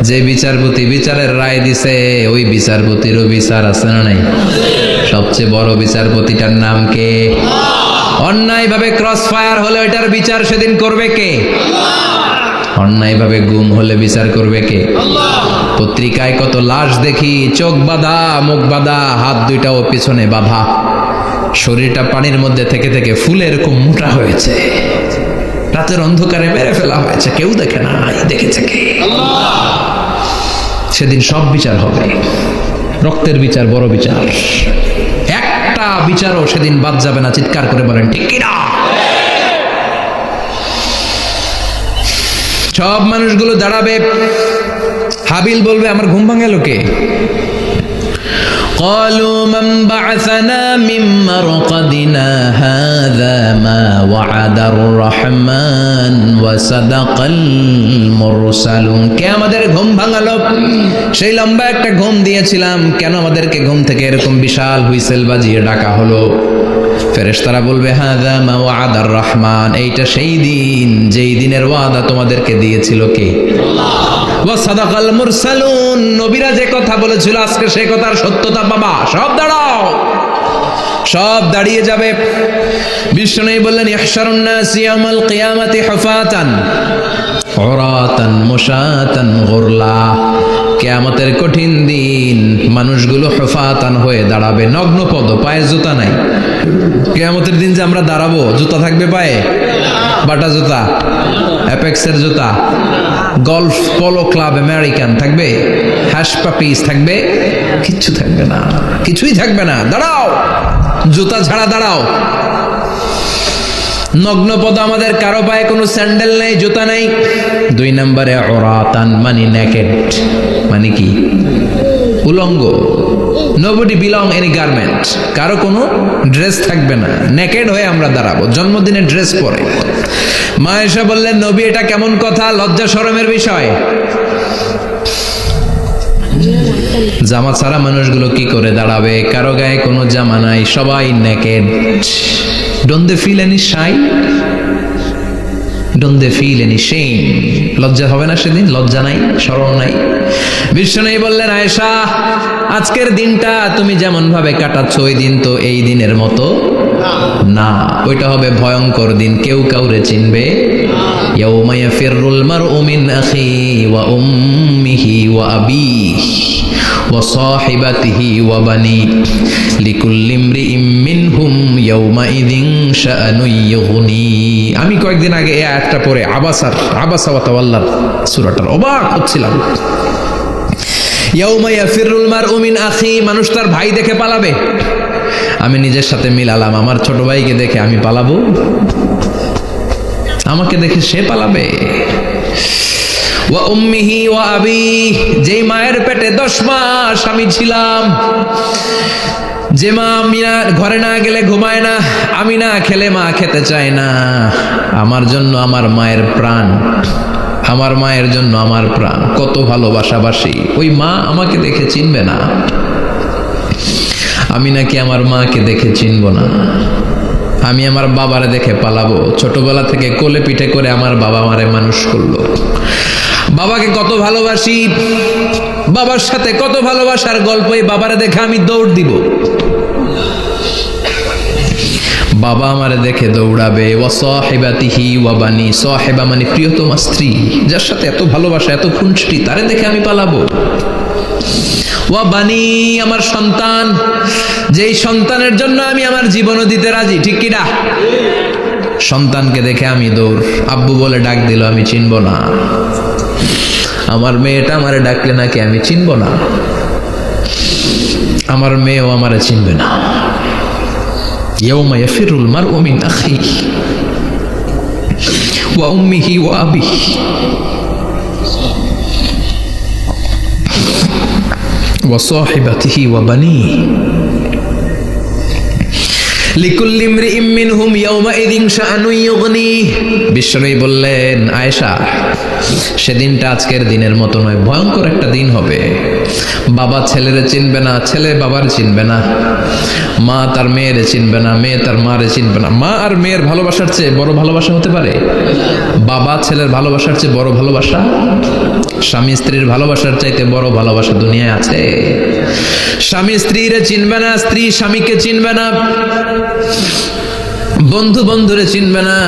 যে বিচারপতি বিচারের রায় দিছে ওই বিচারপতিরও বিচার আছে না নাই? সবচেয়ে বড় বিচারপতিটার নাম কে? অন্যায়ভাবে ক্রস ফায়ার হলে ওইটার বিচার সেদিন করবে কে? অন্যায়ভাবে গুম হলে বিচার করবে কে? পত্রিকায় কত লাশ দেখি, চোখ বাঁধা, মুখ বাঁধা, হাত দুইটাও পিছনে বাঁধা, শরীরটা পানির মধ্যে থেকে থেকে ফুলে এরকম মোটা হয়েছে, রাতের অন্ধকারে মেরে ফেলা হয়েছে, কেউ দেখে না, দেখেছে কে? সেদিন সব বিচার হবে, রক্তের বিচার, বড় বিচার, একটা বিচারও সেদিন বাদ যাবে না। চিৎকার করে বলেন ঠিক কিনা? সব মানুষগুলো দাঁড়াবে। হাবিল বলবে আমার ঘুম ভাঙালো কে? قالوا من بعثنا من مرقدنا هذا ما وعد الرحمن وصدق المرسلون। কে আমাদের ঘুম ভাঙালো? সেই লম্বা একটা ঘুম দিয়েছিলাম, কেন আমাদেরকে ঘুম থেকে এরকম বিশাল হুইসেল বাজিয়ে ডাকা হলো? ফেরেশতারা বলবে হাযা মা ওয়াদার রহমান, এইটা সেই দিন যেই দিনের ওয়াদা তোমাদেরকে দিয়েছিল কে? আল্লাহ। ওয়া সাদাকাল মুরসালুন, নবীরা যে কথা বলেছিল আজকে সেই কথার সত্যতা পাবা। সব দাঁড়াও, সব দাঁড়িয়ে যাবে। বিষ্ণু বললেন ইহশারুন নাস ইয়াউমাল কিয়ামাতি হুফাতান উরাতান মুশাতান গুরলা। কিয়ামতের কঠিন দিন মানুষগুলো হুফাতান হয়ে দাঁড়াবে, নগ্ন পদ, পায়ে জুতা নাই। কিয়ামতের দিন যে আমরা দাঁড়াবো, জুতা থাকবে পায়ে? বাটা জুতা, অ্যাপেক্সের জুতা, গলফ পোলো ক্লাব আমেরিকান থাকবে? হ্যাশ পাপিস থাকবে? কিচ্ছু থাকবে না, কিছুই থাকবে না। দাঁড়াও, জুতা ছাড়া দাঁড়াও। নগ্ন পদ, আমাদের কারো পায়ে কোনো স্যান্ডেল নেই, জুতা নেই। 2 নম্বরে উরাতান মানে নেকেড, মানে কি? উলঙ্গ। নোবডি বিলং এনি গার্মেন্ট, কারো কোনো ড্রেস থাকবে না, নেকেড হয়ে আমরা দাঁড়াবো, জন্মদিনের ড্রেস পরে। মা আয়েশা বললেন নবী এটা কেমন কথা, লজ্জা শরমের বিষয়। জামা ছাড়া মানুষগুলো কি করে দাঁড়াবে? কারো গায়ে কোনো জামা নাই, সবাই naked. Don't they feel any shy? Don't they feel any shame? লজ্জা হবে না সেদিন? লজ্জা নাই, শরম নাই। বিষ্ণু বললেন আয়েশা আজকের দিনটা তুমি যেমন ভাবে কাটাচ্ছ ওই দিন তো এই দিনের মতো না, ওইটা হবে ভয়ঙ্কর দিন, কেউ কাউরে চিনবে। ইয়াউমা ইয়াফিরুল মারউ মিন আখি ওয়া উম্মিহি ওয়া আবিহি ওয়া সাহিবাতিহি ওয়া বানি লিকুল্লি ইমরিইম মিনহুম ইয়াউমাইযিন শাআনুন ইউগনি। আমি কয়েকদিন আগে এই আয়াতটা পড়ে আবাসা ওয়া তাওয়াল্লার সূরাটার অবাক হচ্ছিলাম। ইয়াউমা ইয়াফিরুল মারউ মিন আখি, মানুষ তার ভাই দেখে পালাবে। আমি নিজের সাথে মিলালাম, আমার ছোট ভাইকে দেখে আমি পালাবো? আমাকে দেখে সে পালাবে? ওয়া উম্মিহি ওয়া আবিহি, যেই মায়ের পেটে 10 মাস আমি ছিলাম, যে মা আমি ঘরে না গেলে ঘুমায় না, আমি না খেলে মা খেতে চায় না, আমার জন্য আমার মায়ের প্রাণ, আমার মায়ের জন্য আমার প্রাণ, কত ভালোবাসাবাসী। ওই মা আমাকে দেখে চিনবে না, আমি নাকি আমার মাকে দেখে চিনব না। আমি আমার বাবারে দেখে পালাবো। ছোটবেলা থেকে কোলে পিঠে করে আমার বাবা আমারে মানুষ করলো, বাবাকে কত ভালোবাসি, বাবার সাথে কত ভালোবাসার গল্প, এই বাবারে দেখে আমি দৌড় দিব, বাবা আমারে দেখে দৌড়াবে। ওয়া সাহিবাতিহি ওয়া বানি, সাহিবা মানে প্রিয়তমা স্ত্রী, যার সাথে এত ভালোবাসা, এত খুনসুটি, তারে দেখে আমি পালাবো। ওয়া বানি, আমার সন্তান, যেই সন্তানের জন্য আমি আমার জীবনও দিতে রাজি, ঠিক কিনা? সন্তানকে দেখে আমি দৌড়। আব্বু বলে ডাক দিল, আমি চিনব না। আমার মেয়েটা আমারে ডাকলে নাকি আমি চিনব না, আমার মেয়েও আমারে চিনবে না। ইয়াউমা ইয়াফিরুল মারউ মিন আখিহি ওয়া উম্মিহি ওয়া আবিহি ওয়া সাহিবাতিহি ওয়া বানিহি লিকুল্লি ইমরিইম মিনহুম ইয়াউমাইযিন শাআনুন ইউগনি। বিশ্বনবী বললেন আয়েশা সেদিনটা আজকের দিনের মতো নয়, ভয়ঙ্কর একটা দিন হবে। বাবা ছেলেরে চিনবে না, ছেলে বাবার চিনবে না, মা তার মেয়েরে চিনবে না, মেয়ে তার মারে চিনবে না। মা আর মেয়ের ভালোবাসার চেয়ে বড় ভালোবাসা হতে পারে? বাবা ছেলের ভালোবাসার চেয়ে বড় ভালোবাসা? স্বামী স্ত্রীর ভালোবাসার চাইতে বড় ভালোবাসা দুনিয়ায় আছে? স্বামী স্ত্রীরে চিনবে না, স্ত্রী স্বামীকে চিনবে না, বন্ধু বন্ধুরে চিনবে না,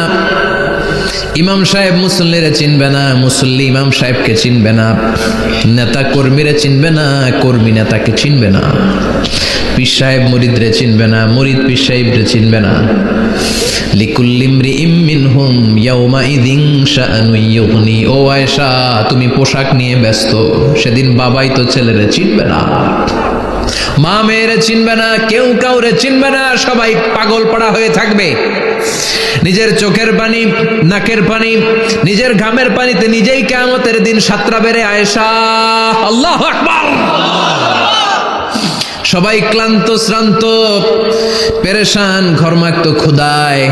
ইমাম সাহেব মুসল্লিরে চিনবে না, মুসল্লি ইমাম সাহেবকে চিনবে না, নেতা কর্মীরে চিনবে না, কর্মী নেতাকে চিনবে না, পীর সাহেব মুরিদরে চিনবে না, মুরিদ পীর সাহেবরে চিনবে না। লিকুল্লি ইমরিইম মিনহুম ইয়াউমাইযিন শাআনুন ইউগনি। ও আয়েশা, তুমি পোশাক নিয়ে ব্যস্ত, সেদিন বাবাই তো ছেলেরে চিনবে না, মা মেয়েরে চিনবে না, কেউ কাউরে চিনবে না, সবাই পাগল পাড়া হয়ে থাকবে। নিজের চোখের পানি, নাকের পানি, নিজের ঘামের পানিতে নিজেই কিয়ামতের দিন সাতরা বেড়ে আয়েশা। আল্লাহু আকবার। সবাই ক্লান্ত শ্রান্ত পেরেশান, ঘর্মাক্ত ক্ষুধায়,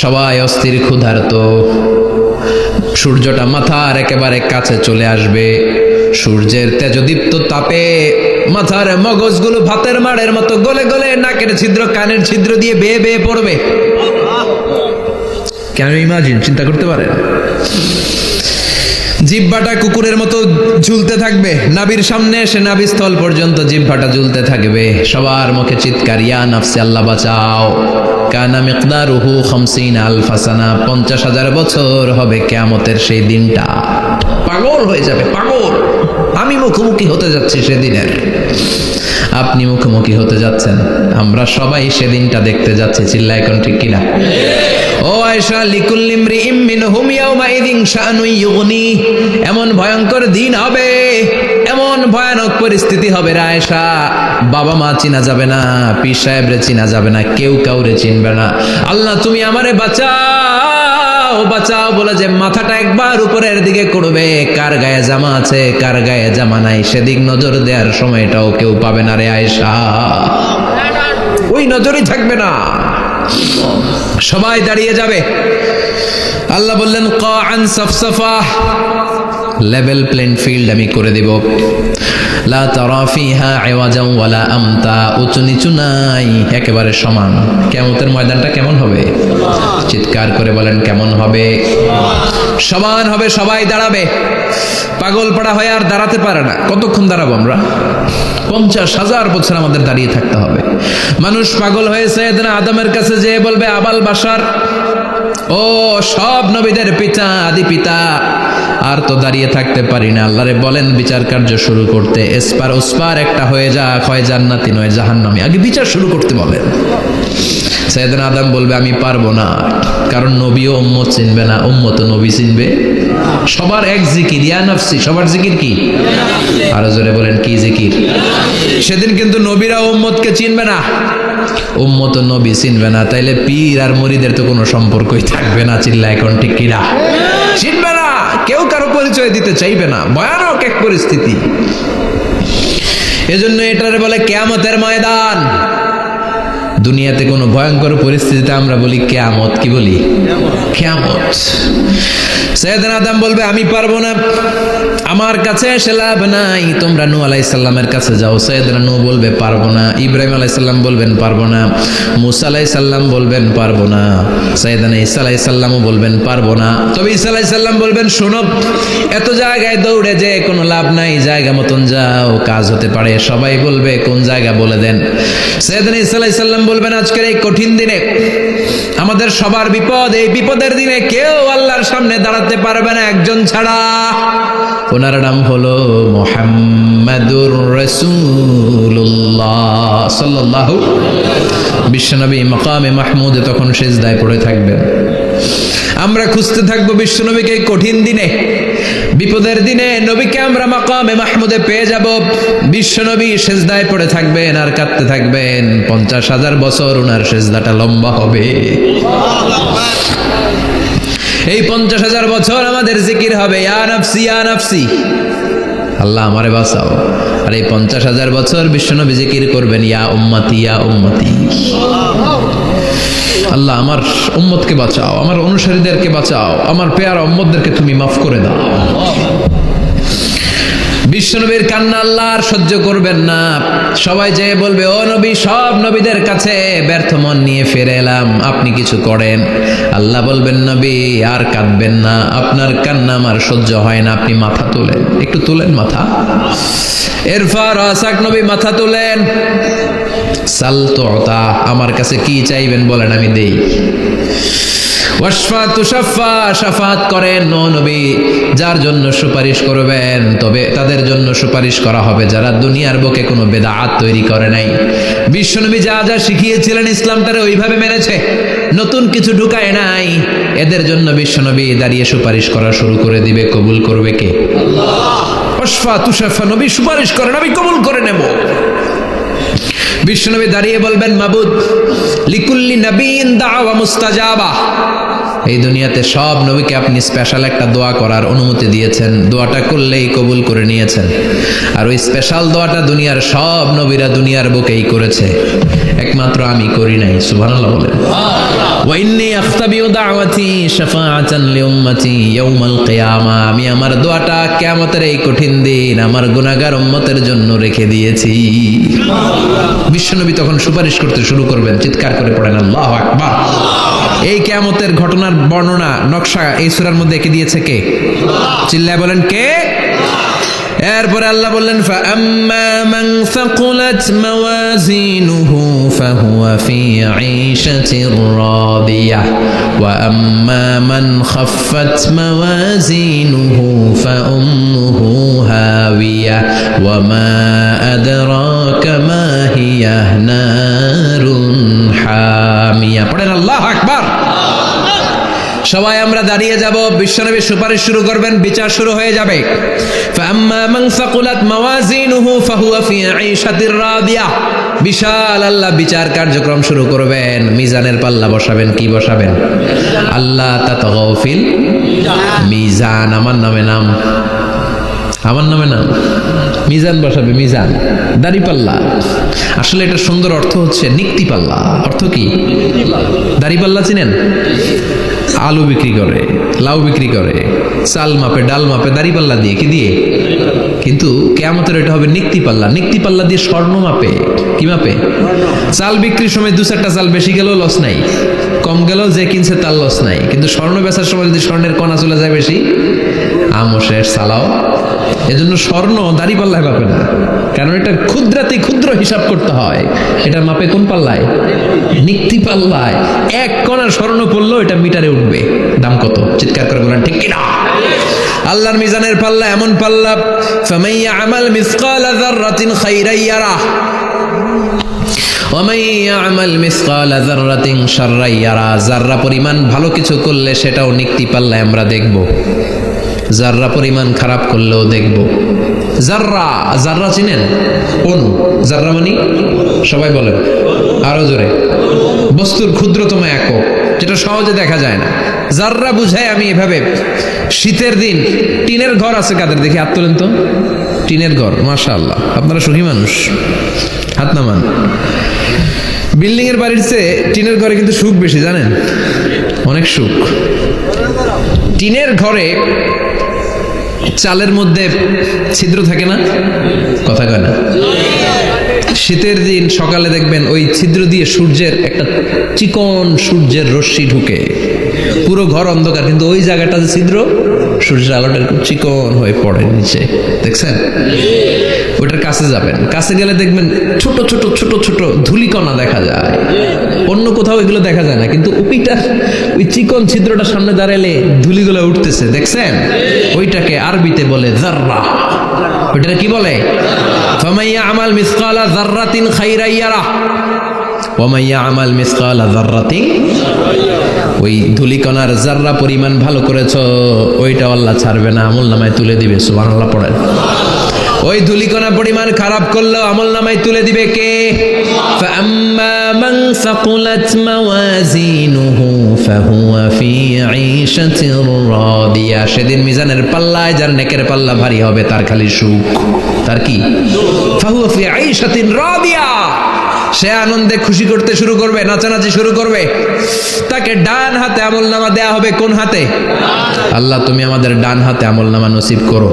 সবাই অস্থির ক্ষুধার্ত। সূর্যটা মাথার একেবারে কাছে চলে আসবে, সূর্যের তেজদীপ্ত তাপে মাথার মগজগুলো ভাতের মাড়ের মতো গলে গলে নাকের ছিদ্র কানের ছিদ্র দিয়ে বেয়ে বেয়ে পড়বে। কেন ইমাজিন, চিন্তা করতে পারেন? জিহ্বাটা কুকুরের মতো ঝুলতে থাকবে, নাভির সামনে এসে নাভিস্থল পর্যন্ত জিহ্বাটা ঝুলতে থাকবে। সবার মুখে চিৎকার, ইয়া নাফসি, আল্লাহ বাঁচাও। কানা মিকদারুহু 50 আলফা সানা, 50,000 বছর হবে কিয়ামতের সেই দিনটা। পাগল হয়ে যাবে, পাগল। আমি মুখোমুখি হতে যাচ্ছি সেদিনের, আপনি মুখোমুখি হতে যাচ্ছেন, আমরা সবাই সেদিনটা দেখতে যাচ্ছি। চিল্লায় কোন ঠিক কিনা? ও আয়েশা, লিকুল্লি ইমরিইম মিনহুম ইয়াউমাইযিন শাআনুন ইউগনি। এমন ভয়ঙ্কর দিন হবে, এমন ভয়ানক পরিস্থিতি হবে রে আয়েশা, বাবা মা চিনা যাবে না, পীর সাহেবরে চিনা যাবে না, কেউ কাউরে চিনবে না। আল্লাহ তুমি আমারে বাঁচাও, বাঁচাও বলে যে মাথাটা একবার উপরের দিকে করবে, কার গায়ে জামা আছে কার গায়ে জামা নাই সেদিক নজর দেওয়ার সময়টাও কেউ পাবে না রে আয়েশা, ওই নজরই থাকবে না, সবাই দাঁড়িয়ে যাবে। আল্লাহ বললেন কাআন সাফসাফা, লেভেল প্লেন ফিল্ড আমি করে দেব। লা তারা ফিহা আওয়াজান ওয়ালা আমতা, উঁচু নিচু নাই, একেবারে সমান। কিয়ামতের ময়দানটা কেমন হবে? চিৎকার করে বলেন কেমন হবে? সমান হবে, সবাই দাঁড়াবে। পাগল পাড়া হয়ে আর দাঁড়াতে পারে না। কতক্ষণ দাঁড়াবো আমরা? 50,000 বছর আমাদের দাঁড়িয়ে থাকতে হবে। মানুষ পাগল হয়েছে, এদিন আদমের কাছে যেয়ে বলবে আবাল বাশার, ও সব নবীদের পিতা, আদি পিতা, আর তো দাঁড়িয়ে থাকতে পারি না, আল্লাহরে বলেন বিচার কার্য শুরু করতে। এসপার ওসপার একটা হয়ে যাক, হয় জান্নাতি নয় জাহান্নামী, আগে বিচার শুরু করতে বলেন। সাইয়েদনা আদম বলবে আমি পারবো না, কারণ নবীও উম্মত চিনবে না, উম্মত নবী চিনবে। সবার এক জিকির, ইয়া নাফসি। সবার জিকির কি? আরো জোরে বলেন কি জিকির? সেদিন কিন্তু নবীরা উম্মতকে চিনবে না, উম্মত নবী চিনবে না, তাইলে পীর আর মুরিদের তো কোনো সম্পর্কই থাকবে না। চিল্লা এখন ঠিক কিনা? চিনবে না, কেউ কারো পরিচয় দিতে চাইবে না। ভয়ানক এক পরিস্থিতি। এজন্য এটারে বলে কিয়ামতের ময়দান। দুনিয়াতে কোনো ভয়ঙ্কর পরিস্থিতিতে আমরা বলি কিয়ামত। কি বলি? কিয়ামত। সাইয়েদনা আদম বলবে আমি পারবো না, আমার কাছে এসে লাভ নাই, তোমরা নূহ আলাইহিস সালামের কাছে যাও। সাইয়েদনা নূহ বলবে পারবো না, ইব্রাহিম আলাইহিস সালাম বলবেন পারবো না, মূসা আলাইহিস সালাম বলবেন পারবো না, সাইয়েদনা ঈসা আলাইহিস সালামও বলবেন পারবো না। তবে ঈসা আলাইহিস সালাম বলবেন শোনো, এত জায়গায় দৌড়ে যে কোনো লাভ নাই, জায়গা মতন যাও, কাজ হতে পারে। সবাই বলবে কোন জায়গা বলে দেন। সাইয়েদনা ঈসা আলাইহিস সালাম বলবেন আজকের এই কঠিন দিনে আমাদের সবার বিপদ, এই বিপদের দিনে কেউ আল্লাহর সামনে দাঁড়াতে পারবে না একজন ছাড়া, ওনার নাম হলো মুহাম্মাদুর রাসূলুল্লাহ সাল্লাল্লাহু। বিশ্বনবী মাকামে মাহমুদে তখন সিজদায় পড়ে থাকবেন। আমরা খুঁজতে থাকবো বিশ্বনবীকে কঠিন দিনে, বিপদের দিনে নবীকে আমরা মাকামে মাহমুদে পেয়ে যাব। বিশ্বনবী সিজদায় পড়ে থাকবেন আর কাঁদতে থাকবেন। 50,000 বছর ওনার সিজদাটা লম্বা হবে। এই 50,000 বছর আমাদের জিকির হবে ইয়া নাফসি ইয়া নাফসি, আল্লাহ আমারে বাঁচাও। আর এই 50,000 বছর বিশ্বনবী জিকির করবেন ইয়া উম্মতি ইয়া উম্মতি। আল্লাহ আমার উম্মতকে বাঁচাও, আমার অনুসারীদেরকে বাঁচাও, আমার পেয়ারা উম্মতদেরকে তুমি মাফ করে দাও। বিশ্বনবীর কান্না আল্লাহ আর সহ্য করবেন না। সবাই যেয়ে বলবে, ও নবী, সব নবীদের কাছে ব্যর্থ মন নিয়ে ফিরে এলাম, আপনি কিছু করেন। আল্লাহ বলবেন, নবী আর কাঁদবেন না, আপনার কান্না আমার সহ্য হয় না, আপনি মাথা তোলেন, একটু তুলেন মাথা। এরপর আসাক নবী মাথা তুলেন। সাল তুতা, আমার কাছে কি চাইবেন বলেন, আমি দেই। ওয়াশফা তুশাফা, শাফাত করেন ও নবী, যার জন্য সুপারিশ করবেন তবে তাদের জন্য সুপারিশ করা হবে যারা দুনিয়ার বুকে কোনো বেদাত তৈরি করে নাই। বিশ্বনবী যা যা শিখিয়েছিলেন ইসলামটারে ওইভাবে মেনেছে, নতুন কিছু ঢুকায় নাই। এদের জন্য বিশ্বনবী দাঁড়িয়ে সুপারিশ করা শুরু করে দিবে। কবুল করবে কে? আল্লাহ। ওয়াশফা তুশাফা, নবী সুপারিশ করেন, আমি কবুল করে নেব। বিশ্বনবী দাঁড়িয়ে বলবেন, মাবুদ লিকুল্লি নবীন দাওয়া মুস্তাজাবা, এই দুনিয়াতে সব নবীকে আপনি স্পেশাল একটা দোয়া করার অনুমতি দিয়েছেন, দোয়াটা করলেই কবুল করে নিয়েছেন। আর ওই স্পেশাল দোয়াটা দুনিয়ার সব নবীরা দুনিয়ার বুকেই করেছে, একমাত্র আমি করি নাই। সুবহানাল্লাহ বলেন। ওয়া ইন্নী আখতাবিউ দাওয়াতি শাফাআতান লিউম্মতি ইয়াউমাল কিয়ামা, আমি আমার দোয়াটা কিয়ামতের এই কঠিন দিন আমার গুনাহগার উম্মতের জন্য রেখে দিয়েছি। বিশ্বনবী তখন সুপারিশ করতে শুরু করবেন, চিৎকার করে পড়েন আল্লাহু আকবার। এই কিয়ামতের ঘটনার বর্ণনা নকশা এই সূরার মধ্যে এঁকে দিয়েছে কে? চিল্লায় বলেন কে? এরপরে আল্লাহ বললেন, ফাআম্মা মান সাকুলাত মাওয়াজিনুহু ফাহুয়া ফি ঈশাতির রাদিয়াহ ওয়া আম্মা মান খাফফাত মাওয়াজিনুহু ফাউম্মুহু হাওিয়াহ ওয়া মা আদরাকা মা হিয়া নারুন হামিয়া। পড়েন আল্লাহু আকবার। সবাই আমরা দাঁড়িয়ে যাব, বিশ্বনবী সুপারিশ শুরু করবেন, বিচার শুরু হয়ে যাবে। ফাআম্মা মান সাকুলাত মাওয়াজিনুহু ফাহুয়া ফি ঈশাতির রাদিয়াহ, বিশাল আল্লাহ বিচার কার্যক্রম শুরু করবেন। মিজানের পাল্লা বসাবেন, কি বসাবেন? আল্লাহ তাতাগাউ ফিল মিজান। আমার নামে নাম, আমার নামে নাম, মিজান বসাবে, মিজান দাড়ি পাল্লা। আসলে এটা সুন্দর অর্থ হচ্ছে নিক্তি পাল্লা। অর্থ কি? দাড়ি পাল্লা চিনেন? আলু বিক্রি করে, লাউ বিক্রি করে, চাল মাপে, ডাল মাপে, দাড়ি পাল্লা দিয়ে, কি দিয়ে? কিন্তু কিয়ামতের এটা হবে নিক্তি পাল্লা। নিক্তি পাল্লা দিয়ে স্বর্ণ মাপে। কি মাপে? চাল বিক্রির সময় দু চারটা চাল বেশি গেলেও লস নাই, কম গেলেও যে কিনছে তার লস নাই। কিন্তু স্বর্ণ বেচার সময় যদি স্বর্ণের কণা চলে যায় বেশি, আমও শেষ, সালাও। এজন্য স্বর্ণ দাড়ি পাল্লায় মাপে না, কারণ এটা ক্ষুদ্রাতি ক্ষুদ্র হিসাব করতে হয়। এটা মাপে কোন পাল্লায়? নিক্তি পাল্লায়। এক কণা স্বর্ণ পড়লেও এটা মিটারে উঠবে। দাম কত? চিৎকার করে বলেন ঠিক কিনা? আল্লাহর মিজানের পাল্লা এমন পাল্লা, ফামান ইয়ামাল মিসকালা যাররাতিন খাইরান ইয়ারাহ ওয়া মান ইয়ামাল মিসকালা যাররাতিন শাররান ইয়ারাহ। যাররা পরিমাণ ভালো কিছু করলে সেটাও নিক্তি পাল্লায় আমরা দেখব, যাররা পরিমাণ খারাপ করলেও দেখব। যাররা, যাররা চিনেন? অণু। যাররা মানে সবাই বলেন আরো জোরে, বস্তুর ক্ষুদ্রতম একক, যেটা সহজে দেখা যায় না। যাররা বুঝায় আমি এভাবে, শীতের দিন টিনের ঘর আছে কাদের? দেখি হাত তোলেন তো। টিনের ঘর, মাশাআল্লাহ, আপনারা সুখী মানুষ, হাত নামান। বিল্ডিং এর বাড়ির চেয়ে টিনের ঘরে কিন্তু সুখ বেশি, জানেন? অনেক সুখ। টিনের ঘরে চালের মধ্যে ছিদ্র থাকে না? কথা কয় না? শীতের দিন সকালে দেখবেন ওই ছিদ্র দিয়ে সূর্যের একটা চিকন সূর্যের রশ্মি ঢুকে, পুরো ঘর অন্ধকার, কিন্তু ওই জায়গাটা যে ছিদ্র, সূর্যের আলোটা চিকন হয়ে পড়ে নিচে, দেখছেন? ওটার কাছে যাবেন, কাছে গেলে দেখবেন ছোট ছোট ছোট ছোট ধূলিকণা দেখা যায়। অন্য কোথাও এগুলো দেখা যায় না, কিন্তু ওই চিকন ছিদ্রটা সামনে দাঁড়ালে ধূলিগুলো উঠতেছে, দেখছেন? ওইটাকে আরবিতে বলে যাররা। ওইটা কি বলে? ফামান ইয়ামাল মিসকালা যাররাতিন খাইরান ইয়ারাহ ওয়া মান ইয়ামাল মিসকালা যাররাতিন, ওই ধূলিকণার যাররা পরিমাণ ভালো করেছো ওইটা আল্লাহ ছাড়বে না, আমলনামায় তুলে দিবে। সুবহানাল্লাহ পড়েন। ওই ধূলিকণা পরিমাণ খারাপ করলেও আমলনামায় তুলে দিবে কে? ফাআম্মা মান সাকুলাত মাওয়াজিনুহু ফাহুয়া ফি ঈশাতির রাদিয়া, সেদিন মিজানের পাল্লায় যার নেকের পাল্লা ভারী হবে তার খালি সুখ। তার কি? ফাহুয়া ফি ঈশাতির রাদিয়া, সে আনন্দে খুশি করতে শুরু করবে, নাচানাচি শুরু করবে। তাকে ডান হাতে আমলনামা দেয়া হবে। কোন হাতে? আল্লাহ তুমি আমাদের ডান হাতে আমলনামা নসিব করো,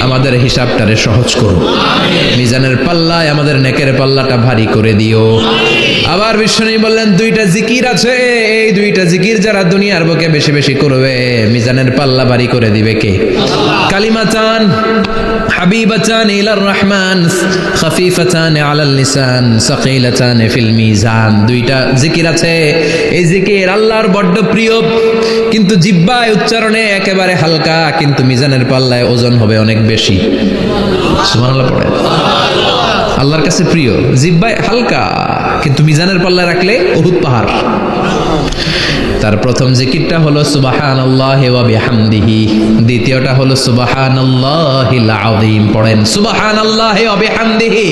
আমাদের হিসাবটারে সহজ করো, মিজানের পাল্লায় আমাদের নেকের পাল্লাটা ভারী করে দিও। আবার বিশ্বনবী বললেন, দুইটা জিকির আছে, এই দুইটা জিকির যারা দুনিয়ার বুকে বেশি বেশি করবে মিজানের পাল্লা ভারী করে দিবে কে? কালিমাতান হাবিবাতান ইলার রহমান খাফিফাতান আলাল লিসান সাকিলাতান ফিল মিজান। দুইটা জিকির আছে, এই জিকির আল্লাহর বড্ড প্রিয়, কিন্তু জিহ্বায় উচ্চারণে একেবারে হালকা, কিন্তু মিজানের পাল্লায় ওজন হবে অনেক বেশি। সুবহানাল্লাহ পড়ে। আল্লাহর কাছে প্রিয়, জিহ্বায় হালকা, কিন্তু মিজানের পাল্লায় রাখলে উহুদ পাহাড়। তার প্রথম জিকিরটা হলো সুবহানাল্লাহি ওয়া বিহামদিহি, দ্বিতীয়টা হলো সুবহানাল্লাহিল আযীম। পড়েন সুবহানাল্লাহি ওয়া বিহামদিহি,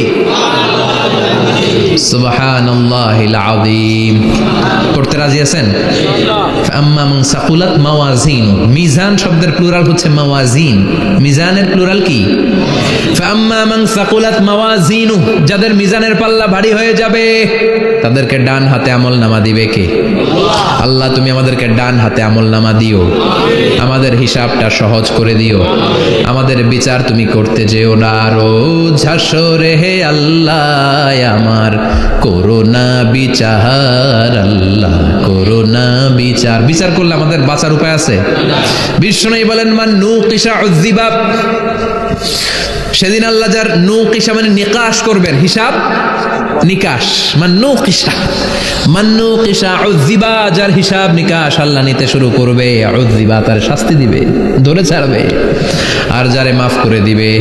সুবহানাল্লাহিল আযীম। পড়তে রাজি আছেন? আম্মা মান সাকুলাত মাওয়াজিন, মিজান শব্দের প্লুরাল হচ্ছে মাওয়াজিন, মিজানের প্লুরাল কি? ফাম্মা মান সাকুলাত মাওয়াজিনু, যাদের মিজানের পাল্লা ভারী হয়ে যাবে তাদেরকে ডান হাতে আমলনামা দিবে কে? আল্লাহ তুমি আমাদেরকে ডান হাতে আমলনামা দিও, আমাদের হিসাবটা সহজ করে দিও, আমাদের বিচার তুমি করতে যেও না রোজ হাসরে হে আল্লাহ আমার করোনা বিচার, আল্লাহ করোনা বিচার। বিচার করলে আমাদের বাঁচার উপায় আছে? বিষ্ণু বলেন মান নুকিশা উযযিবা, সেদিন আল্লাহ যার নুকিশা মানে নিকাশ করবেন, হিসাব নিকাশ, মান্নুকিশা উযযিবা, যার হিসাব নিকাশ আল্লাহ নিতে শুরু করবে, উযযিবা তার শাস্তি দিবে, ধরে ছাড়বে। আর যারে মাফ করে দিবে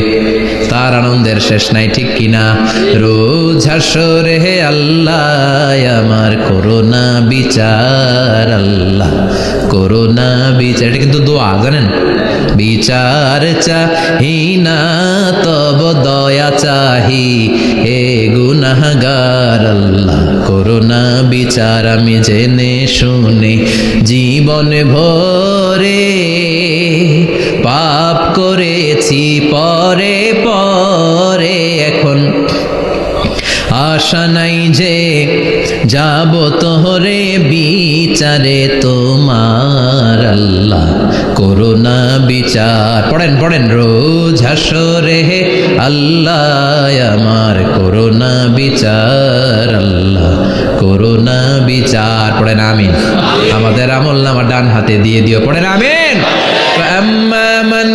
তার আনন্দের শেষ নাই, ঠিক কিনা? রোজ হাসরে হে আল্লাহ আমার করোনা বিচার, আল্লাহ করোনা বিচার। এটা কিন্তু দোয়া, জানেন? বিচার চাহি না তব দয়া চাহি হে গুনাহগার, আল্লাহ করোনা বিচার। আমি জেনে শুনে জীবন ভরে পাপ করেছি পরে পরে, এখন আশা নাই যে যাব তোহরে বিচারে তোমার, আল্লাহ করোনা বিচার। পড়েন পড়েন রোজ হাসরে হে আল্লাহ আমার করোনা বিচার, আল্লাহ করোনা বিচার। পড়েন আমিন। আমাদের আমলনামা ডান হাতে দিয়ে দিও, পড়েন আমিন। فأما من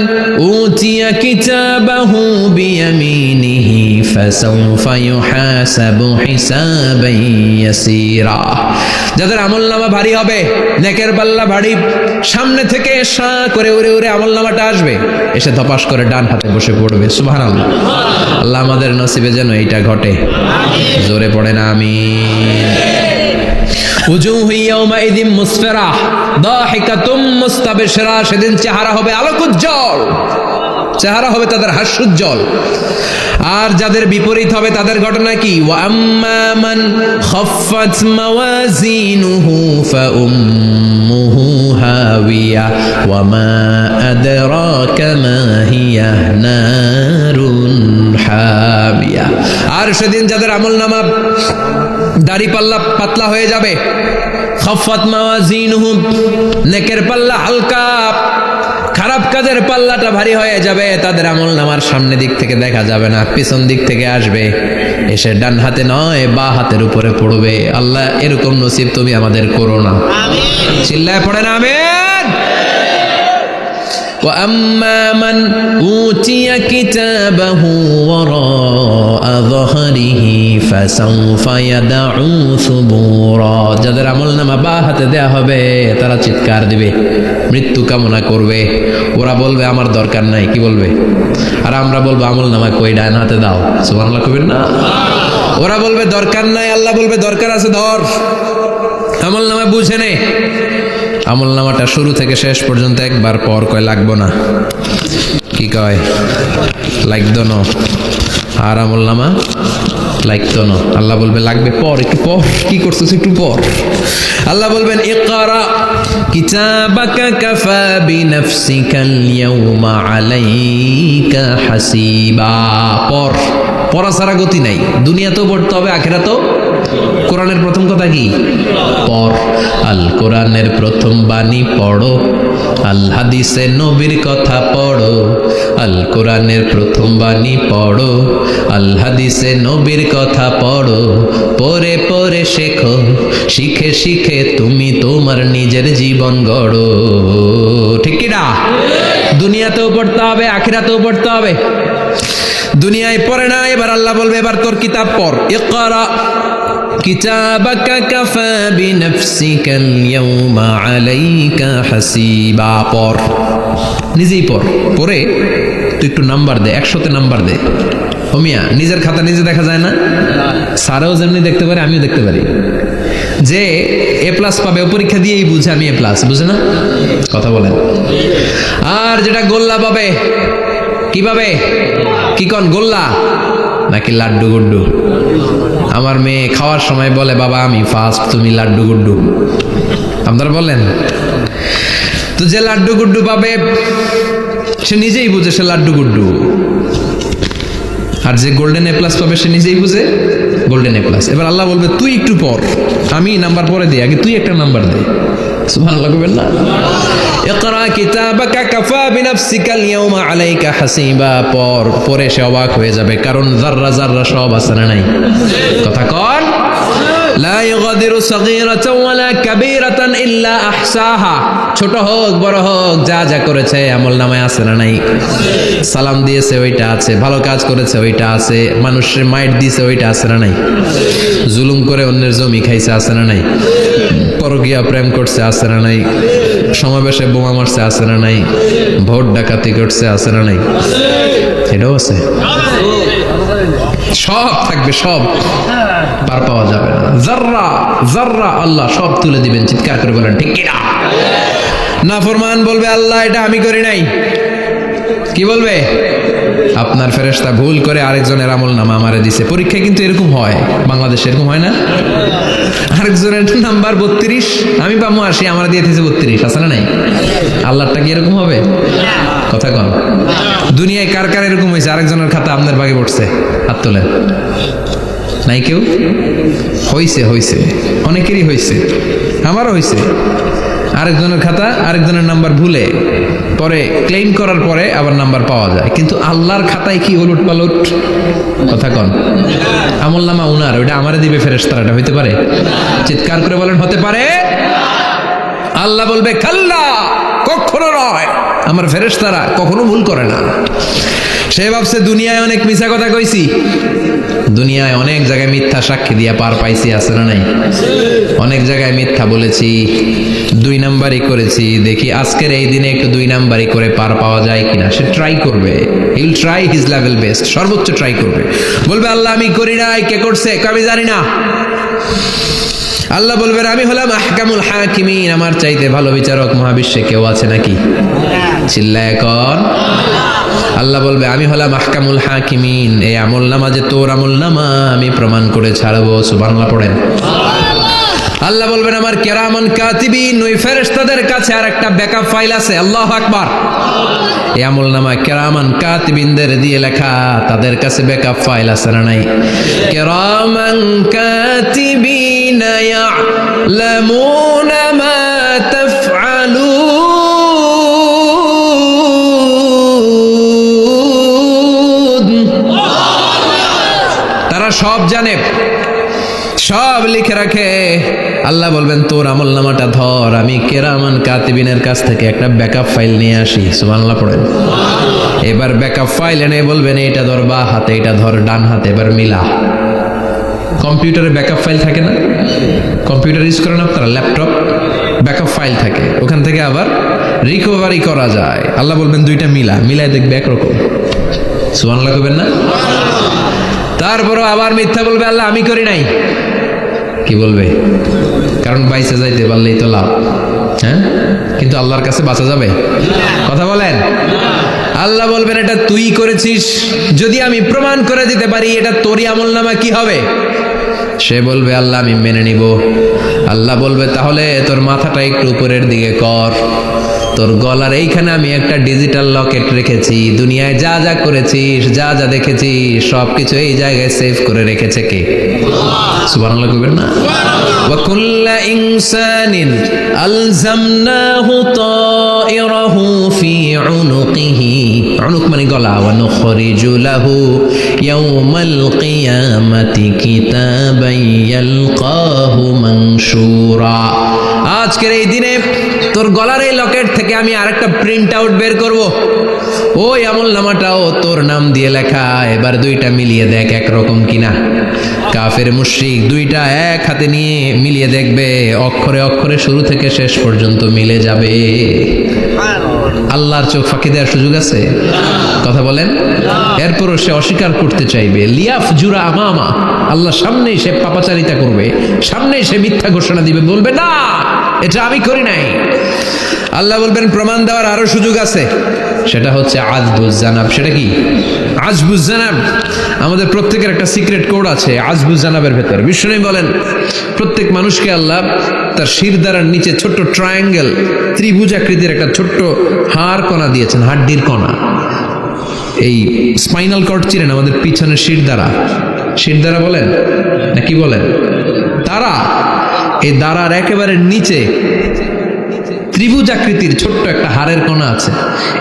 أوتي كتابه بيمينه فسوف يحاسب حسابا يسيرا। যাদের আমলনামা ভারী হবে, নেকের পাল্লা ভারী, সামনে থেকে সা করে উড়ে উড়ে আমলনামাটা আসবে, এসে ধপাস করে ডান হাতে বসে পড়বে। সুবহানাল্লাহ। আল্লাহ আমাদের নসিবে যেন এইটা ঘটে। জোরে পড়েন আমিন। উজুহু ইয়াউমাইযিন মুসফিরা দাহিকাতুম মুস্তাবশিরা, সেদিন চেহারা হবে আলোকোজ্জ্বল, চেহারা হবে তাদের হাস্যোজ্জ্বল। আর যাদের বিপরীত হবে তাদের ঘটনা কি? ওয়া আম্মা মান খাফফাত মাওয়াজিনুহু ফাউম্মুহু হাওিয়া ওয়া মা আদরাকা মা হিয়া নারুন হামিয়া। আর সেদিন যাদের আমলনামা দাড়ি পাল্লা পাতলা হয়ে যাবে, খাফফাত মাওয়াজিনুহু নেকের পাল্লা হালকা, খারাপ কাজের পাল্লাটা ভারী হয়ে যাবে, তাদের আমলনামার সামনে দিক থেকে দেখা যাবে না, পিছন দিক থেকে আসবে, এসে ডান হাতে নয় বা হাতের উপরে পড়বে। আল্লাহ এরকম নসিব তুমি আমাদের করো না। আমিন। চিল্লায় পড়েন আমিন। وأما من أوتي كتابه وراء ظهره فسوف يدعو ثبورا। যাদের আমলনামা বা হাতে দেয়া হবে তারা চিৎকার দিবে, মৃত্যু কামনা করবে। ওরা বলবে আমার দরকার নাই, কি বলবে? আর আমরা বলবো আমলনামা কই, ডান হাতে দাও। সুবহানাল্লাহ কইবেন না? ওরা বলবে দরকার নাই, আল্লাহ বলবে দরকার আছে, ধর আমলনামা বুঝে নে। আমলনামাটা শুরু থেকে শেষ পর্যন্ত একবার পর কয় লাগবো না, কি কয়? লাগতো না। আর আমলনামা লাগতো না, আল্লাহ বলবে লাগবে পর, একটু পর, কি করছিস একটু পর। আল্লাহ বলবেন ইকরা কিতাবাকা কাফা বিনাফসিকাল ইয়াউমা আলাইকা হাসিবা। পর পড়া ছাড়া গতি নাই, দুনিয়াতেও পড়তে হবে, আখিরাতেও। কোরআনের প্রথম কথা কি? পড়। আল কোরআনের প্রথম বাণী পড়ো, আল হাদিসে নবীর কথা পড়ো। আল কোরআনের প্রথম বাণী পড়ো, আল হাদিসে নবীর কথা পড়ো। পড়ে পড়ে শেখো, শিখে শিখে তুমি তোমার নিজের জীবন গড়ো। ঠিক কি না? দুনিয়াতেও পড়তে হবে, আখিরাতেও পড়তে হবে। দুনিয়ায় পড়ে না, এবার আল্লাহ বলবে এবার তোর কিতাব পড়। ইকরা কিতাবাকা কাফা বিনাফসিকাল ইয়াউমা আলাইকা হাসিবা। পড়, নিজেই পড়। পড়ে তুই একটু নাম্বার দে, 100তে নাম্বার দে। হোমিয়া নিজের খাতা নিজে দেখা যায় না? স্যারও যেমনি দেখতে পারে, আমিও দেখতে পারি। যে এ প্লাস পাবে, ও পরীক্ষা দিয়েই বুঝে আমি এ প্লাস, বুঝে না? কথা বলেন। আর যেটা গোল্লা পাবে, কি পাবে? কি কন, গোল্লা নাকি লাড্ডু গুড্ডু? আমার মেয়ে খাওয়ার সময় বলে, বাবা আমি ফার্স্ট, তুমি লাড্ডু গুড্ডু। আপনারা বলেন তো, যে লাড্ডু গুড্ডু পাবে সে নিজেই বুঝে সে লাড্ডু গুড্ডু। আর যে গোল্ডেন এ প্লাস পাবে সে নিজেই বুঝে গোল্ডেন এ প্লাস। এবার আল্লাহ বলবে তুই একটু পড়, আমি নাম্বার পরে দিই, আগে তুই একটা নাম্বার দে। সুবহানাল্লাহ কইবেন না? ইকরা কিতাবাকা কাফা বিনাফসিকাল ইয়াউমা আলাইকা হাসিবা। পরে সে অবাক হয়ে যাবে, কারণ যাররা যাররা সব আছে না নাই? কথা কন। লা ইগাদিরু সাগীরাতান ওয়ালা কাবীরাতান ইল্লা আহসাহা। ছোট হোক বড় হোক, যা যা করেছে আমলনামায় আছে না নাই? সালাম দিয়েছে ওইটা আছে, ভালো কাজ করেছে ওইটা আছে, মানুষের মাইট দিয়েছে ওইটা আছে না নাই? জুলুম করে অন্যের জমি খাইছে আছে না নাই? পরকীয়া প্রেম করছে আছে না নাই? সমাবেশে বোমা মারছে আছে না নাই? ভোট ডাকাতি করছে আছে না নাই? এটাও আছে। সব থাকবে, সব পার পাওয়া যাবে না। যাররা যাররা আল্লাহ সব তুলে দিবেন। চিৎকার করে বলেন ঠিক কিনা? নাফরমান বলবে আল্লাহ এটা আমি করি নাই। কি বলবে? আপনার ফেরেশতা ভুল করে আরেকজনের আমলনামা আমারে দিছে। পরীক্ষায় কিন্তু এরকম হয়, বাংলাদেশে এরকম হয় না? আরেকজনের নাম্বার 32, আমি পাবো 80, আমার দিয়ে দিয়েছে 32, আছে না নাই? আল্লাহটা কি এরকম হবে? কথা কন। দুনিয়ায় কার কার এরকম হয়েছে আরেকজনের খাতা আপনার ভাগে পড়ছে? হাত তোলেন। নাই কেউ? হইছে, হইছে, অনেকেরই হয়েছে, আমারও হয়েছে। আরেকজনের খাতা আরেকজনের নাম্বার ভুলে পরে ক্লেম করার পরে আবার নাম্বার পাওয়া যায়, কিন্তু আল্লাহর খাতায় কি উলট পালট? কথা কন। আমলনামা উনার, ওইটা আমারে দিবে ফেরেশতারা, এটা হইতে পারে? চিৎকার করে বলেন হতে পারে? আল্লাহ বলবে কাল্লা, কখনো নয়, আমার ফেরেশতারা কখনো ভুল করে না। সে ভাবছে দুনিয়ায় অনেক মিথ্যা কথা কইছি, দুনিয়ায় অনেক জায়গায় মিথ্যা সাক্ষী দিয়া পার পাইছি, আছে না নাই? অনেক জায়গায় মিথ্যা বলেছি, 2 নাম্বারই করেছি, দেখি আজকের এই দিনে একটু 2 নাম্বারই করে পার পাওয়া যায় কিনা। সে ট্রাই করবে, he will try his level best, সর্বোচ্চ ট্রাই করবে। বলবে আল্লাহ আমি করি নাই, কে করছে? আমি জানি না। আল্লাহ বলবেন আমি হলাম আহকামুল হাকিমিন, আমার চাইতে ভালো বিচারক মহাবিশ্বে কেউ আছে নাকি? চিল্লায় কন। আল্লাহ বলবে আমি হলাম আহকামুল হাকিমিন, এই আমলনামা যে তোর আমলনামা আমি প্রমাণ করে ছাড়বো। সুবহানাল্লাহ পড়েন। আল্লাহ বলবেন আমার কিরামান কাতিবিন, ওই ফেরেশতাদের কাছে আর একটা ব্যাকআপ ফাইল আছে। আল্লাহু আকবার। এই আমলনামা কিরামান কাতিবিনদের দিয়ে লেখা, তাদের কাছে ব্যাকআপ ফাইল আছে না নাই? কিরামান কাতিবিন ইয়ালামুনা মা তাফআলুন। তারা সব জানে, সব লিখে রাখে। আল্লাহ বলবেন তোর আমলনামাটা ধর, আমি কিরামান কাতিবিনের কাছ থেকে একটা ব্যাকআপ ফাইল নিয়ে আসি। সুবহানাল্লাহ পড়েন। এবার ব্যাকআপ ফাইল এনে বলবেন এইটা ধর বা হাতে, এটা ধর ডান হাতে, এবার মিলা। কম্পিউটারে ব্যাকআপ ফাইল থাকে না? কম্পিউটার ইউজ করেন আপনারা? ল্যাপটপ ব্যাকআপ ফাইল থাকে, ওখান থেকে আবার রিকভারি করা যায়। আল্লাহ বলবেন দুইটা মিলা, মিলায় দেখবে একরকম। সুবহানাল্লাহ কইবেন না? তারপরও আবার মিথ্যা বলবে আল্লাহ আমি করি নাই। কি বলবে? কারণ বাইসে যাইতে পারলেই তো লাভ। হ্যাঁ, কিন্তু আল্লাহর কাছে বাঁচা যাবে? কথা বলেন। আল্লাহ বলবেন এটা তুই করেছিস, যদি আমি প্রমাণ করে দিতে পারি এটা তোরই আমলনামা, কি হবে? সে বলবে আল্লাহ আমি মেনে নিব। আল্লাহ বলবে তাহলে তোর মাথাটা একটু উপরের দিকে কর। তোর গলার এইখানে আমি একটা ডিজিটাল লকেট রেখেছি, দুনিয়ায় যা যা করেছিস, যা যা দেখেছিস সবকিছু এই জায়গায় সেভ করে রেখেছে কে? সুবহানাল্লাহ কইবেন না? ওয়া কুল্লা ইনসানিন আলজামনাহু তায়রাহু ফি উনুকিহি, উনুক মানে গলা, ওয়া নুখরিজু লাহু ইয়াউমাল কিয়ামাতি কিতাবান ইয়ালকাহু মানশুরা। আজকের এই দিনে তোর গলার এই লকেট থেকে আমি আরেকটা প্রিন্ট আউট বের করব, ওই আমলনামাটাও তোর নাম দিয়ে লেখা, এবার দুইটা মিলিয়ে দেখ একরকম কিনা। কাফের মুশরিক দুইটা এক হাতে নিয়ে মিলিয়ে দেখবে, অক্ষরে অক্ষরে শুরু থেকে শেষ পর্যন্ত মিলে যাবে। আল্লাহর চোখ ফাঁকি দেওয়ার সুযোগ আছে? কথা বলেন। এরপরও সে অস্বীকার করতে চাইবে, লিয়াফ জুরা আমামা, আল্লাহ সামনেই সে পাপাচারিতা করবে, সামনেই সে মিথ্যা ঘোষণা দিবে, বলবে না এটা আমি করি নাই। আল্লাহ বলবেন প্রমাণ দেওয়ার আরো সুযোগ আছে, সেটা হচ্ছে আজবুজ জানাব। সেটা কি? আজবুজ জানাব। আমাদের প্রত্যেকের একটা সিক্রেট কোড আছে আজবুজ জানাবের ভেতর। বিষ্ণু বলেন প্রত্যেক মানুষকে আল্লাহ তার শিরদাঁড়ার নিচে ছোট্ট ট্রায়াঙ্গেল, ত্রিভুজ আকৃতির একটা ছোট্ট হাড় কণা দিয়েছেন, হাড্ডির কণা। এই স্পাইনাল কর্ড চিনেন, আমাদের পিছনের শিরদাঁড়া, শিরদাঁড়া বলেন না কি বলেন? তারা, এই দাঁড়ার একেবারে নিচে ত্রিভুজ আকৃতির ছোট্ট একটা হাড়ের কণা আছে।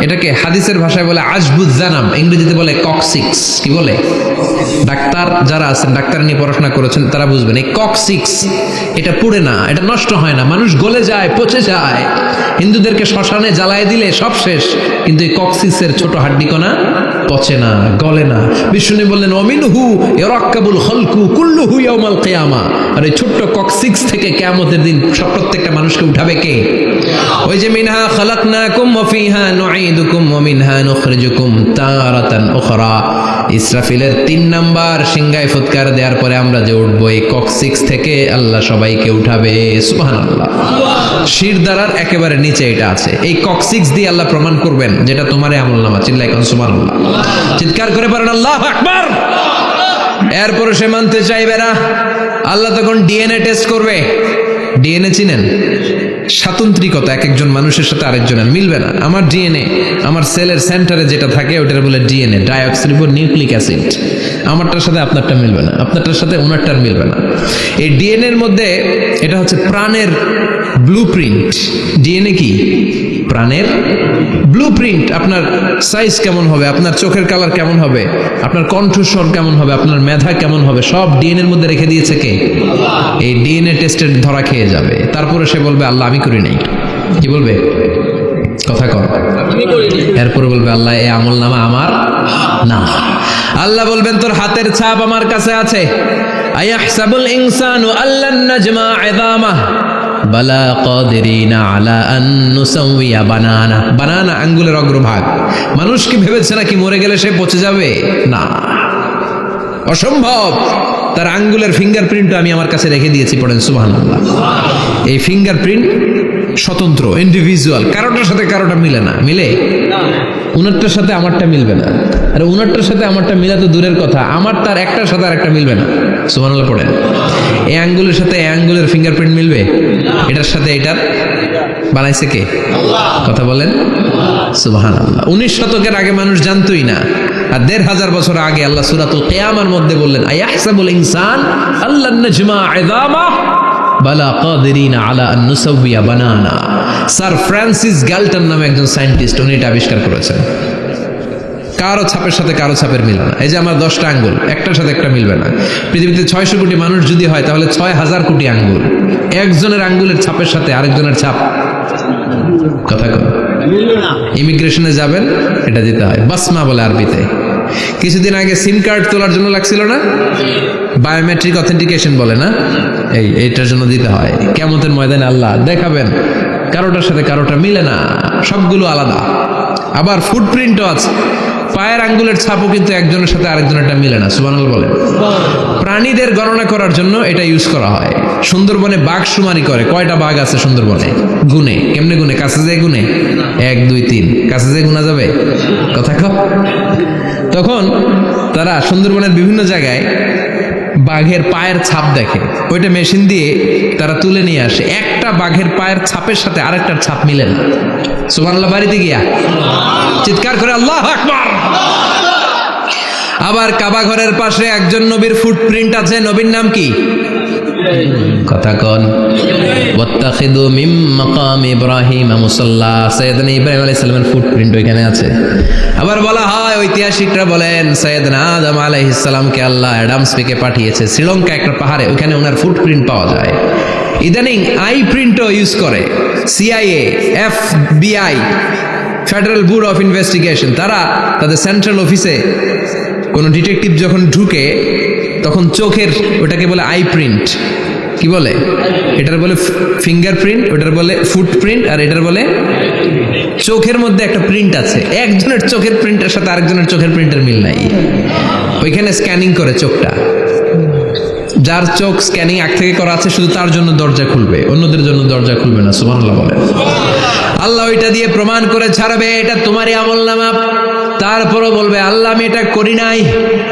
এটাকে হাদিসের ভাষায় বলে আজবুজ জানাব, ইংরেজিতে বলে কক্সিক্স। কি বলে? ডাক্তার যারা আছেন, ডাক্তার নিয়ে পড়াশোনা করেছেন তারা বুঝবেন, এই কক্সিক্স এটা পুড়ে না, এটা নষ্ট হয় না, মানুষ গলে যায়, পচে যায়। হিন্দুদেরকে শ্মশানে জ্বালায় দিলে সব শেষ, কিন্তু এই কক্সিক্সের ছোট হাড্ডি কণা পচে না, গলে না। বিষ্ণু বললেন অমিনহু ইয়ারাক্কাবুল খালকু কুল্লুহু ইয়াউমাল কিয়ামা। আর এই ছোট্ট কক্সিক্স থেকে কিয়ামতের দিন সব প্রত্যেকটা মানুষকে উঠাবে কে? ওই যে মিনহা খালাকনাকুম ওয়া ফিহা নুঈদুকুম ওয়া মিনহা নুখরিজুকুম তারাতান উখরা। ইসরাফিলের 3 নাম্বার সিংহায় ফুৎকার দেওয়ার পরে আমরা যে উঠবো, এই কক্সিক্স থেকে আল্লাহ সবাইকে উঠাবে। সুবহানাল্লাহ। শিরদাঁড়ার একেবারে নিচে এটা আছে। এই কক্সিক্স দিয়ে আল্লাহ প্রমাণ করবেন যেটা তোমার আমলনামা। চিল্লায় কোন সুবহানাল্লাহ, চিৎকার করে পারেন আল্লাহু আকবার। এরপর সে মানতে চাইবে না। আল্লাহ তখন ডিএনএ টেস্ট করবে। ডিএনএ চিনেন? স্বাতন্ত্রিকতা, এক একজন মানুষের সাথে আরেকজনের মিলবে না। আমার ডিএনএ, আমার সেলের সেন্টারে যেটা থাকে ওটার বলে ডিএনএ, ডাইঅক্সিরিবো নিউক্লিক অ্যাসিড। আমারটার সাথে আপনারটা মিলবে না, আপনারটার সাথে ওনারটার মিলবে না। এই ডিএনএর মধ্যে এটা হচ্ছে প্রাণের ব্লুপ্রিন্ট। ডিএনএ কি? প্রাণের ব্লুপ্রিন্ট। আপনার সাইজ কেমন হবে, আপনার চোখের কালার কেমন হবে, আপনার কণ্ঠস্বর কেমন হবে, আপনার মেধা কেমন হবে, সব ডিএনএ এর মধ্যে রেখে দিয়েছে কে? এই ডিএনএ টেস্টের ধরা খেয়ে যাবে। তারপরে সে বলবে আল্লাহ আমি করি নাই। কি বলবে? কথা কর। এরপরে বলবে আল্লাহ এই আমলনামা আমার না। আল্লাহ বলবেন তোর হাতের ছাপ আমার কাছে আছে। আয়াহসাবুল ইনসানু আল্লান নাজমা ইযামাহ বালা কাদিরিনা আলা আন নুসাউইয়া বানানা। বানানা আঙ্গুলের অগ্রভাগ। মানুষ কি ভেবেছে নাকি মরে গেলে সে পচে যাবে? না, অসম্ভব। তার আঙ্গুলের ফিঙ্গারপ্রিন্ট আমি আমার কাছে রেখে দিয়েছি। পড়েন সুবহানাল্লাহ। এই ফিঙ্গারপ্রিন্ট স্বতন্ত্র, ইন্ডিভিজুয়াল, কারোটার সাথে কারোটা মিলে না। মিলে? উনারটার সাথে আমারটা মিলবে না। আর উনারটার সাথে আমারটা মিলা তো দূরের কথা, আমার তার একটার সাথে আরেকটা মিলবে না। সুবহানাল্লাহ পড়েন। এই আঙ্গুলের সাথে এই আঙ্গুলের ফিঙ্গারপ্রিন্ট মিলবে? এটার সাথে এটার বানাইছে কে? কথা বলেন সুবহানাল্লাহ। 19 শতকের আগে মানুষ জানতোই না। আর 1500 বছর আগে আল্লাহ সূরাতুল কিয়ামার মধ্যে বললেন আয়াহসাবুল ইনসান আল্লান নাজমা ইযামাহ বালা কাদিরিনা আলা আন নুসাউইয়া বানানা। স্যার ফ্রান্সিস গ্যালটন নামে একজন সায়েন্টিস্ট, উনি এটা আবিষ্কার করেছেন। কারো ছাপের সাথে কারো ছাপের মিলবে না। এই যে আমার 10টা আঙ্গুল, একটার সাথে একটা মিলবে না। পৃথিবীতে 600 কোটি মানুষ যদি হয় তাহলে 6000 কোটি আঙ্গুল। একজনের আঙ্গুলের ছাপের সাথে আরেকজনের ছাপ কথা কম। ইমিগ্রেশনে যাবেন, এটা দিতে হয়, বাসমা বলে আরবিতে। কিছুদিন আগে সিম কার্ড তোলার জন্য লাগছিল না, বায়োমেট্রিক অথেন্টিকেশন বলে না, এইটার জন্য দিতে হয়। কিয়ামতের ময়দানে আল্লাহ দেখাবেন কারোটার সাথে কারোটা মিলে না, সবগুলো আলাদা। আবার ফুটপ্রিন্টও আছে, পায়ের আঙ্গুলের ছাপও কিন্তু একজনের সাথে আরেকজনেরটা মিলে না। সুবহানাল্লাহ বলেন। প্রাণীদের গণনা করার জন্য এটা ইউজ করা হয়। সুন্দরবনে বাঘ শুমারি করে, কয়টা বাঘ আছে সুন্দরবনে? গুনে। কেমনে গুনে? কাছে যায় গুনে? 1 2 3 কাছে যায় গুনা যাবে? কথা কও। তখন তারা সুন্দরবনের বিভিন্ন জায়গায় বাঘের পায়ের ছাপ দেখে, ওইটা মেশিন দিয়ে তারা তুলে নিয়ে আসে। একটা বাঘের পায়ের ছাপের সাথে আরেকটার ছাপ মিলে না। সুবহানাল্লাহ বাড়িতে গিয়া চিৎকার করে আল্লাহু আকবার। আবার কাবা ঘরের পাশে একজন নবীর ফুটপ্রিন্ট আছে, নবীর নাম কি? কথা কন। ওয়াত্তাখিদু মিন মাকাম ইব্রাহিম মুসাল্লা, সাইয়েদনা ইব্রাহিম আলাইহিস সালামের ফুটপ্রিন্ট ওইখানে আছে। আবার বলা হয়, ঐতিহাসিকরা বলেন সাইয়েদনা আদম আলাইহিস সালামকে আল্লাহ অ্যাডামস পেকে পাঠিয়েছে শ্রীলঙ্কা একটা পাহাড়ে, ওইখানে ওনার ফুটপ্রিন্ট পাওয়া যায়। ইদানিং আই প্রিন্টও ইউজ করে CIA, FBI, federal bureau of investigation. তারা তাদের সেন্ট্রাল অফিসে কোনো ডিটেকটিভ যখন ঢুকে তখন চোখের, ওটাকে বলে আই প্রিন্ট, কি বলে এটার বলে ফিঙ্গারপ্রিন্ট, ওটার বলে ফুটপ্রিন্ট, আর এটার বলে চোখের মধ্যে একটা প্রিন্ট আছে। একজনের চোখের প্রিন্টের সাথে আরেকজনের চোখের প্রিন্টের মিল নাই, ওইখানে স্ক্যানিং করে চোখটা। যার চোখ স্ক্যানিং আগ থেকে করা আছে শুধু তার জন্য দরজা খুলবে, অন্যদের জন্য দরজা খুলবে না। সুবহানাল্লাহ বলেন। আল্লাহ ওইটা দিয়ে প্রমাণ করে ছাড়বে এটা তোমারই আমলনামা। তারপরও বলবে আল্লাহ আমি এটা করি নাই।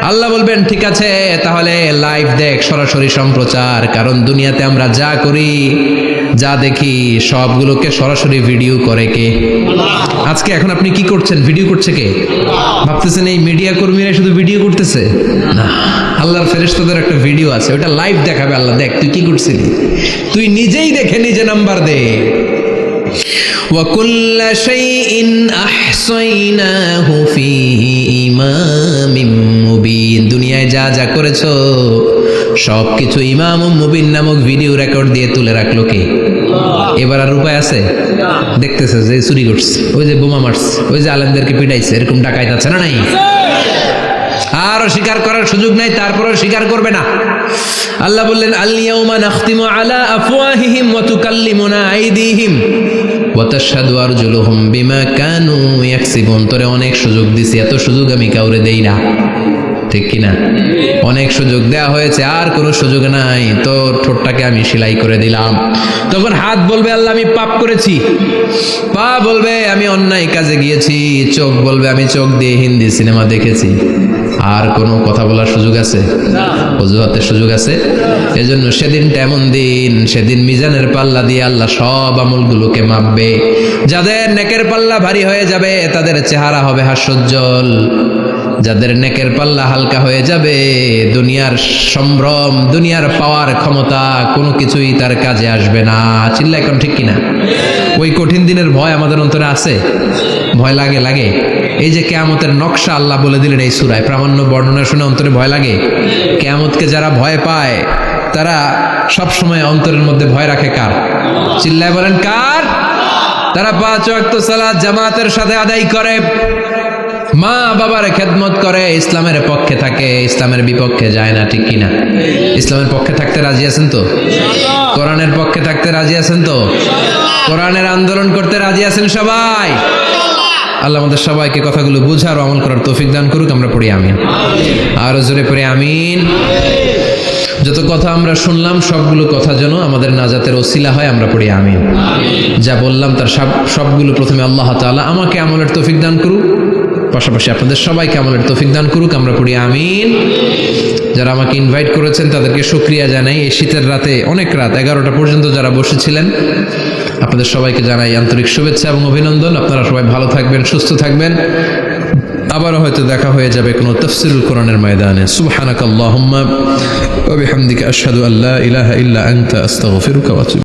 আল্লাহ বলবেন ঠিক আছে, তাহলে লাইভ দেখ, সরাসরি সম্প্রচার। কারণ দুনিয়াতে আমরা যা করি, যা দেখি, সবগুলোকে সরাসরি ভিডিও করে কে? আজকে এখন আপনি কি করছেন, ভিডিও করছে কে? ভাবতেছেন এই মিডিয়া কর্মীরা শুধু ভিডিও করতেছে? না, আল্লাহর ফেরেশতাদের একটা ভিডিও আছে, ওটা লাইভ দেখাবে। আল্লাহ দেখ তুই কি করছিলি, তুই নিজেই দেখে নিজে নাম্বার দে। وَكُلَّ شَيْءٍ أَحْصَيْنَاهُ فِي إِمَامٍ مُبِينٍ। দুনিয়ায় যা যা করেছো সব কিছু ইমাম মুবিন নামক ভিডিও রেকর্ড দিয়ে তুলে রাখলো কে? এবার আর উপায় আছে? দেখতেছে যে চুরি করছে, ওই যে বোমা মারছে, ওই যে আলেমদেরকে পিটাইছে, এরকম ডাকাইত আছে না নাই? আর স্বীকার করার সুযোগ নাই, তারপরও স্বীকার করবে না। আল্লাহ বললেন আল ইয়াউমা নাখতিমু আলা আফওয়াহিহিম ওয়া তুকাল্লিমুনা আইদিহিম ওয়া তাশহাদু আরজুলুহুম বিমা কানু ইয়াকসিবুন। তোরে অনেক সুযোগ দিছি, এত সুযোগ আমি কাউরে দেই না, ঠিক কিনা? অনেক সুযোগ দেয়া হয়েছে, আর কোনো সুযোগ নাই, তোর ঠোঁটটাকে আমি সেলাই করে দিলাম। তখন হাত বলবে আল্লাহ আমি পাপ করেছি, পা বলবে আমি অন্যায় কাজে গিয়েছি, চোখ বলবে আমি চোখ দিয়ে হিন্দি সিনেমা দেখেছি। আর কোনো কথা বলার সুযোগ আছে? অজুহাতের সুযোগ আছে? এজন্য সেদিনটা এমন দিন, সেদিন মিজানের পাল্লা দিয়ে আল্লাহ সব আমলগুলোকে মাপবে। যাদের নেকের পাল্লা ভারী হয়ে যাবে তাদের চেহারা হবে হাস্যোজ্জ্বল, যাদের নেকের পাল্লা হালকা হয়ে যাবে দুনিয়ার সম্ভ্রম, দুনিয়ার পাওয়ার ক্ষমতা কোনো কিছুই তার কাজে আসবে না। চিল্লা এখন ঠিক কিনা? ওই কঠিন দিনের ভয় আমাদের অন্তরে আছে? ভয় লাগে? লাগে। এই যে কিয়ামতের নকশা আল্লাহ বলে দিলেন এই সূরায়, প্রামাণ্য বর্ণনা শুনে অন্তরে ভয় লাগে? কিয়ামতকে যারা ভয় পায় তারা সব সময় অন্তরের মধ্যে ভয় রাখে কার? চিল্লায় বলেন কার? তারা 5 ওয়াক্ত সালাত জামাতের সাথে আদায় করে, মা বাবার খেদমত করে, ইসলামের পক্ষে থাকে, ইসলামের বিপক্ষে যায় না, ঠিক কিনা? ইসলামের পক্ষে থাকতে রাজি আছেন তো? কোরআনের পক্ষে থাকতে রাজি আছেন তো? কোরআনের আন্দোলন করতে রাজি আছেন সবাই? আল্লাহ আমাদের সবাইকে কথাগুলো বুঝার ও আমল করার তৌফিক দান করুক। আমরা পড়ি আমিন। আরো জোরে পড়ি আমিন। যত কথা আমরা শুনলাম সবগুলো কথা যেন আমাদের নাজাতের ওসিলা হয়, আমরা পড়ি আমিন। যা বললাম তার সবগুলো প্রথমে আল্লাহ তাআলা আমাকে আমলের তৌফিক দান করুক, পাশাপাশি আপনাদের সবাইকে আমলের তৌফিক দান করুক, আমরা পড়ি আমিন। যারা আমাকে ইনভাইট করেছেন তাদেরকে শুকরিয়া জানাই। এই শীতের রাতে, অনেক রাত 11টা পর্যন্ত যারা বসেছিলেন, আপনাদের সবাইকে জানাই আন্তরিক শুভেচ্ছা এবং অভিনন্দন। আপনারা সবাই ভালো থাকবেন, সুস্থ থাকবেন। আবারও হয়তো দেখা হয়ে যাবে কোনো তাফসীরুল কোরআনের ময়দানে। সুবহানাকাল্লাহুম্মা ওয়া বিহামদিকা আশহাদু আল্লা ইলাহা ইল্লা আনতা আস্তাগফিরুকা ওয়া আতুবু